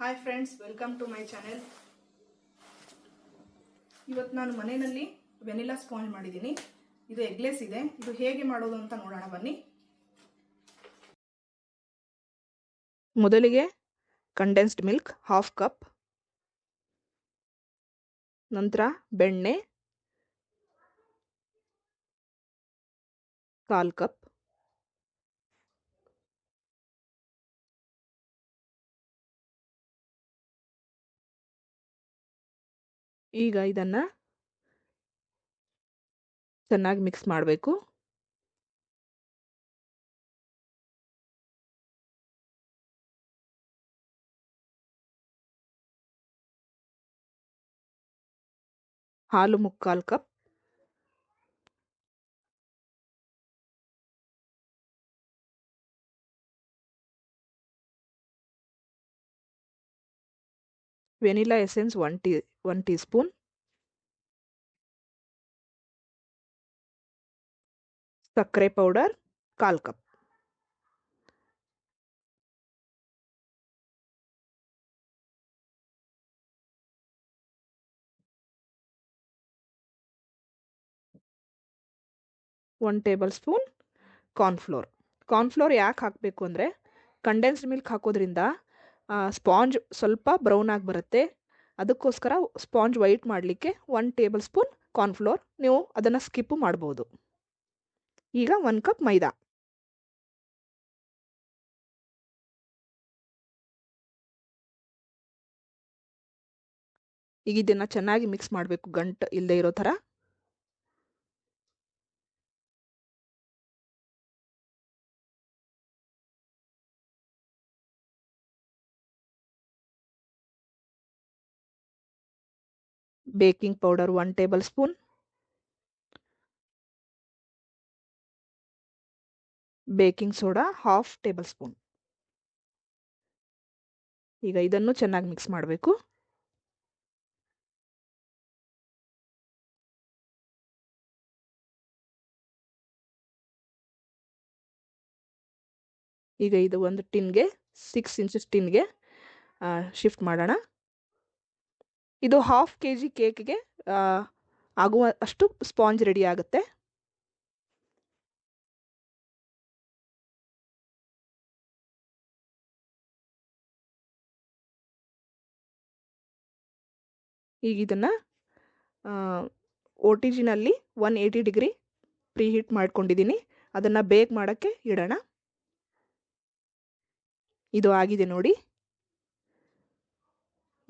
Hi friends, welcome to my channel. ಇವತ್ತು ನಾನು ಮನೆಯಲ್ಲಿ ವೆನಿಲಾ ಸ್ಪಾಂಜ್ ಮಾಡಿದ್ದೀನಿ. ಇದು ಎಗ್ಲೆಸ್ ಇದೆ. ಇದು ಹೇಗೆ ಮಾಡೋದು ಅಂತ ನೋಡೋಣ ಬನ್ನಿ. ಮೊದಲಿಗೆ ಕಂಡೆನ್ಸ್ಡ್ ಮಿಲ್ಕ್ ಹಾಫ್ ಕಪ್, ನಂತರ ಬೆಣ್ಣೆ ಕಾಲ್ ಕಪ್, ಈಗ ಇದನ್ನು ಚೆನ್ನಾಗಿ ಮಿಕ್ಸ್ ಮಾಡಬೇಕು. ಹಾಲು ಮುಕ್ಕಾಲು cup, vanilla essence 1 teaspoon, ಸಕ್ಕರೆ ಪೌಡರ್ ಕಾಲ್ cup. One tablespoon cornflour ಯಾಕೆ ಹಾಕಬೇಕು ಅಂದರೆ, ಕಂಡೆನ್ಸ್ಡ್ ಮಿಲ್ಕ್ ಹಾಕೋದ್ರಿಂದ ಸ್ಪಾಂಜ್ ಸ್ವಲ್ಪ ಬ್ರೌನ್ ಆಗಿ ಬರುತ್ತೆ. ಅದಕ್ಕೋಸ್ಕರ ಸ್ಪಾಂಜ್ ವೈಟ್ ಮಾಡಲಿಕ್ಕೆ 1 ಟೇಬಲ್ ಸ್ಪೂನ್ ಕಾರ್ನ್ಫ್ಲೋರ್. ನೀವು ಅದನ್ನು ಸ್ಕಿಪ್ಪು ಮಾಡ್ಬೋದು. ಈಗ 1 ಕಪ್ ಮೈದಾ, ಈಗ ಇದನ್ನು ಚೆನ್ನಾಗಿ ಮಿಕ್ಸ್ ಮಾಡಬೇಕು, ಗಂಟು ಇಲ್ಲದೆ ಇರೋ ಥರ. Baking powder 1 table spoon, baking soda half table spoon. ಈಗ ಇದನ್ನು ಚೆನ್ನಾಗಿ ಮಿಕ್ಸ್ ಮಾಡಬೇಕು. ಈಗ ಇದು ಒಂದು ಟಿನ್ಗೆ 6 ಇಂಚಸ್ ಟಿನ್ಗೆ ಶಿಫ್ಟ್ ಮಾಡೋಣ. ಇದು ಹಾಫ್ kg ಕೇಕ್ಗೆ ಆಗುವ ಅಷ್ಟು ಸ್ಪಾಂಜ್ ರೆಡಿ ಆಗುತ್ತೆ. ಈಗ ಇದನ್ನು OTGನಲ್ಲಿ 180 ಡಿಗ್ರಿ ಪ್ರೀ ಹೀಟ್ ಮಾಡ್ಕೊಂಡಿದ್ದೀನಿ. ಅದನ್ನು ಬೇಕ್ ಮಾಡೋಕ್ಕೆ ಇಡೋಣ. ಇದು ಆಗಿದೆ ನೋಡಿ,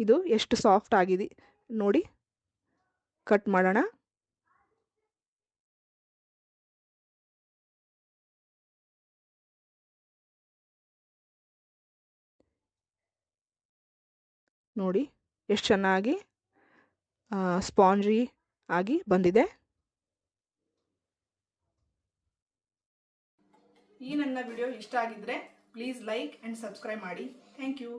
ಇದು ಎಷ್ಟು ಸಾಫ್ಟ್ ಆಗಿದೆ ನೋಡಿ. ಕಟ್ ಮಾಡೋಣ. ನೋಡಿ ಎಷ್ಟು ಚೆನ್ನಾಗಿ ಸ್ಪಾಂಜಿ ಆಗಿ ಬಂದಿದೆ. ಈ ನನ್ನ ವಿಡಿಯೋ ಇಷ್ಟ ಆಗಿದ್ರೆ ಪ್ಲೀಸ್ ಲೈಕ್ ಆ್ಯಂಡ್ ಸಬ್ಸ್ಕ್ರೈಬ್ ಮಾಡಿ. Thank you.